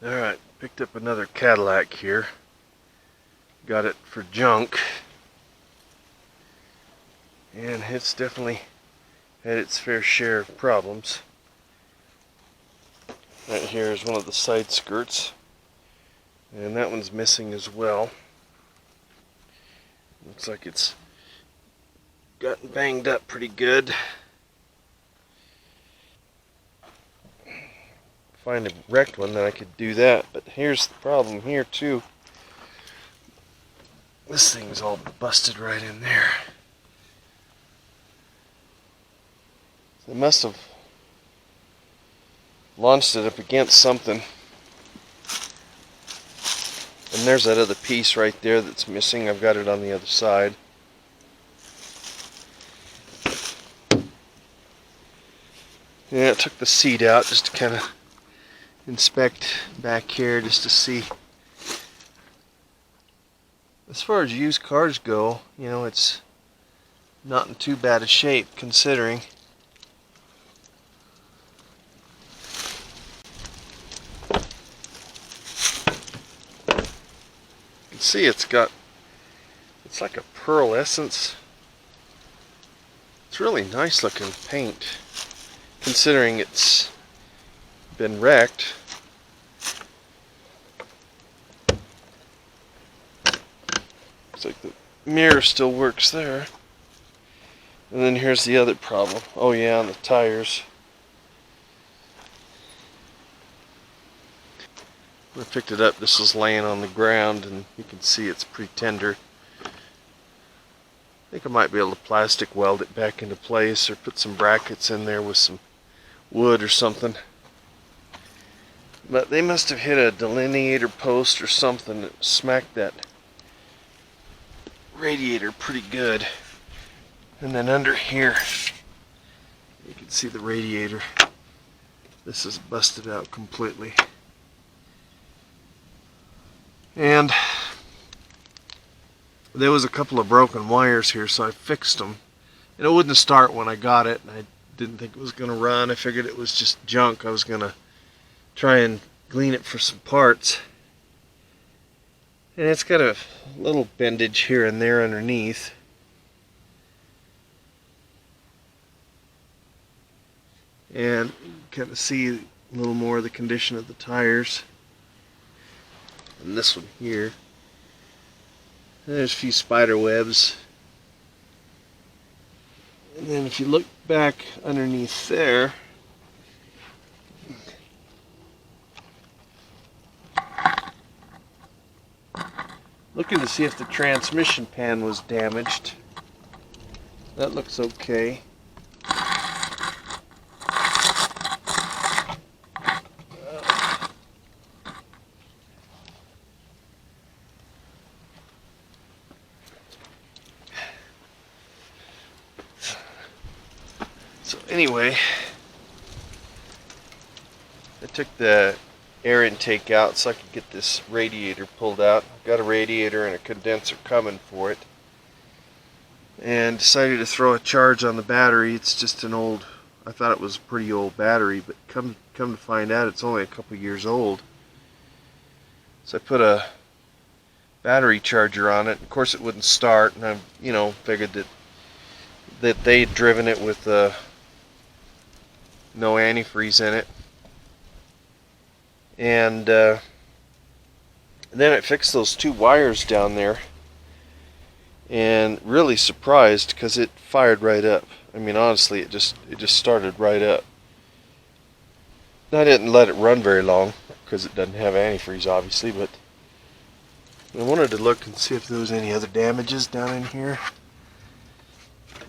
Alright, picked up another Cadillac here. Got it for junk. And it's definitely had its fair share of problems. Right here is one of the side skirts. And that one's missing as well. Looks like it's gotten banged up pretty good. Find a wrecked one, then I could do that. But here's the problem here too. This thing's all busted right in there. They must have launched it up against something. And there's that other piece right there that's missing. I've got it on the other side. Yeah, I took the seat out just to kind of inspect back here just to see. As far as used cars go, you know, it's not in too bad a shape considering. You can see it's like a pearlescence. It's really nice looking paint considering it's been wrecked. Looks like the mirror still works there. And then here's the other problem. Oh yeah, on the tires. When I picked it up, this was laying on the ground and you can see it's pretty tender. I think I might be able to plastic weld it back into place or put some brackets in there with some wood or something. But they must have hit a delineator post or something that smacked that radiator pretty good. And then under here, you can see the radiator. This is busted out completely. And there was a couple of broken wires here, so I fixed them. And it wouldn't start when I got it, and I didn't think it was going to run. I figured it was just junk. I was going to try and glean it for some parts. And it's got a little bendage here and there underneath. And you can kind of see a little more of the condition of the tires. And this one here. And there's a few spider webs. And then if you look back underneath there, looking to see if the transmission pan was damaged. That looks okay. So anyway, I took the air intake out so I could get this radiator pulled out. I've got a radiator and a condenser coming for it. And decided to throw a charge on the battery. It's just an old, I thought it was a pretty old battery, but come to find out it's only a couple years old. So I put a battery charger on it. Of course it wouldn't start, and I, figured that they had driven it with no antifreeze in it. And then I fixed those two wires down there, and really surprised because it fired right up. I mean, honestly, it just started right up. I didn't let it run very long because it doesn't have antifreeze, obviously, but I wanted to look and see if there was any other damages down in here.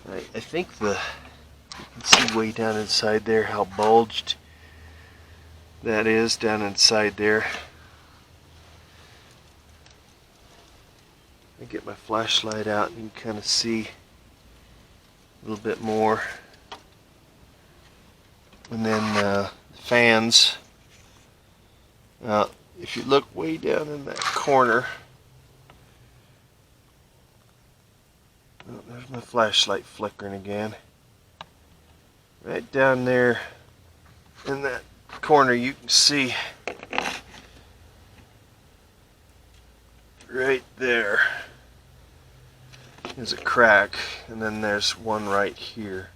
I think you can see way down inside there how bulged that is down inside there. I get my flashlight out and you can kind of see a little bit more. And then the fans. Now, if you look way down in that corner, oh, there's my flashlight flickering again. Right down there in that corner, you can see right there is a crack, and then there's one right here.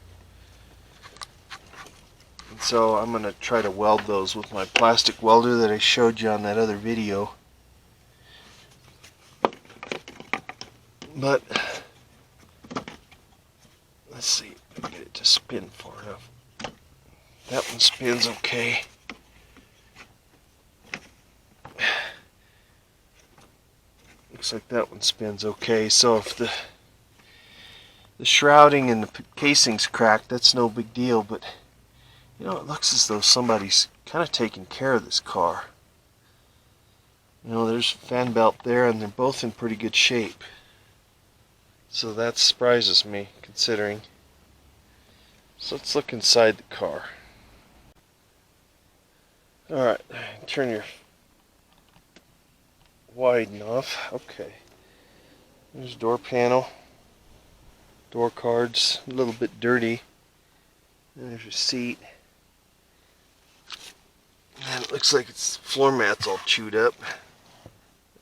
And so I'm going to try to weld those with my plastic welder that I showed you on that other video. But let's see if I can get it to spin far enough. That one spins okay. Looks like that one spins okay. So if the shrouding and the casing's cracked, that's no big deal. But you know, it looks as though somebody's kind of taking care of this car. You know, there's a fan belt there, and they're both in pretty good shape. So that surprises me, considering. So let's look inside the car. Alright, turn your widen off. Okay. There's door panel. Door cards, a little bit dirty. There's your seat. And it looks like its floor mat's all chewed up.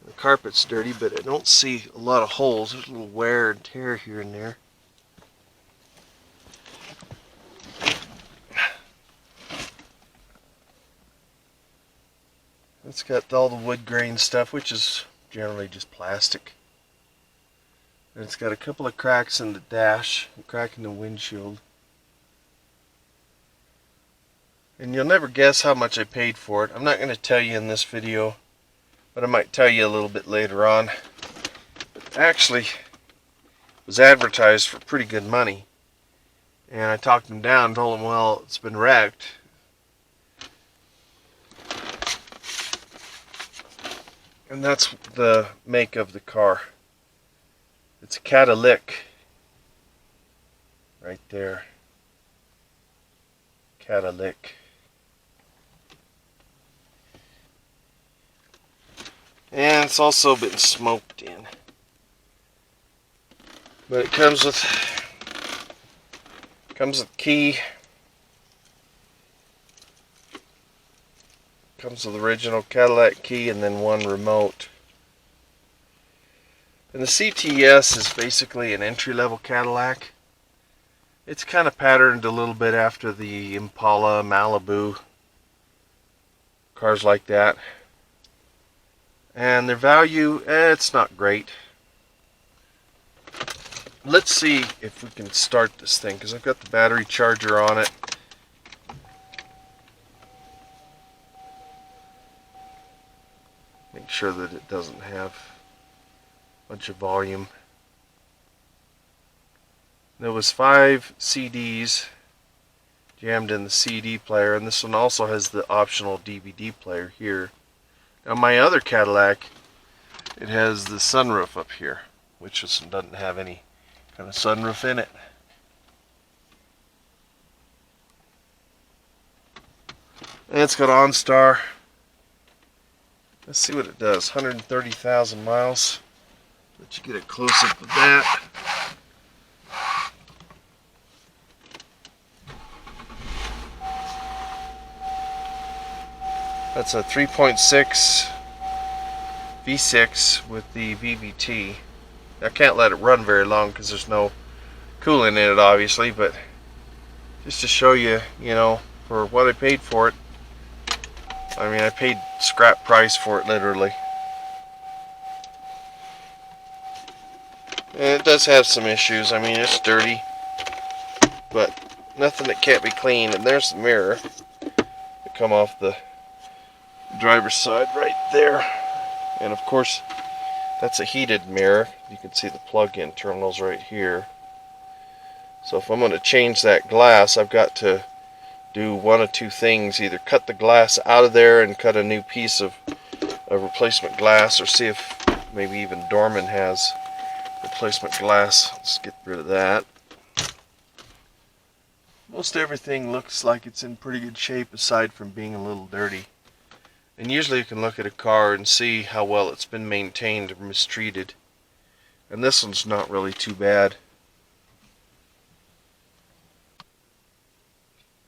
The carpet's dirty, but I don't see a lot of holes. There's a little wear and tear here and there. It's got all the wood grain stuff, which is generally just plastic. And it's got a couple of cracks in the dash, a crack in the windshield. And you'll never guess how much I paid for it. I'm not going to tell you in this video, but I might tell you a little bit later on. It actually was advertised for pretty good money. And I talked him down and told him, well, it's been wrecked. And that's the make of the car. It's a CADI right there. CADI. And it's also been smoked in. But it comes with key. Comes with the original Cadillac key and then one remote. And the CTS is basically an entry-level Cadillac. It's kind of patterned a little bit after the Impala, Malibu, cars like that. And their value, it's not great. Let's see if we can start this thing, because I've got the battery charger on it. Make sure that it doesn't have a bunch of volume. There was 5 CDs jammed in the CD player, and this one also has the optional DVD player here. Now my other Cadillac, it has the sunroof up here, which doesn't have any kind of sunroof in it. And it's got OnStar. Let's see what it does. 130,000 miles. Let you get a close up of that. That's a 3.6 V6 with the VVT. I can't let it run very long because there's no coolant in it, obviously, but just to show you, you know, for what I paid for it. I mean, I paid scrap price for it, literally. And it does have some issues. I mean, it's dirty, but nothing that can't be cleaned. And there's the mirror that come off the driver's side right there. And of course, that's a heated mirror. You can see the plug-in terminals right here. So if I'm going to change that glass, I've got to do one of two things: either cut the glass out of there and cut a new piece of replacement glass, or see if maybe even Dorman has replacement glass. Let's get rid of that. Most everything looks like it's in pretty good shape aside from being a little dirty. And usually you can look at a car and see how well it's been maintained or mistreated. And this one's not really too bad.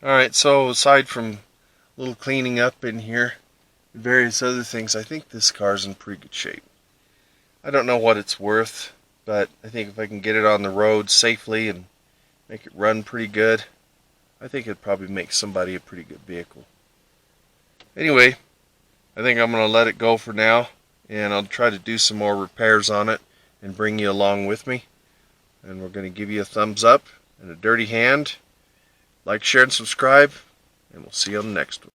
Alright, so aside from a little cleaning up in here and various other things, I think this car's in pretty good shape. I don't know what it's worth, but I think if I can get it on the road safely and make it run pretty good, I think it'd probably make somebody a pretty good vehicle. Anyway, I think I'm going to let it go for now, and I'll try to do some more repairs on it and bring you along with me. And we're going to give you a thumbs up and a dirty hand. Like, share, and subscribe, and we'll see you on the next one.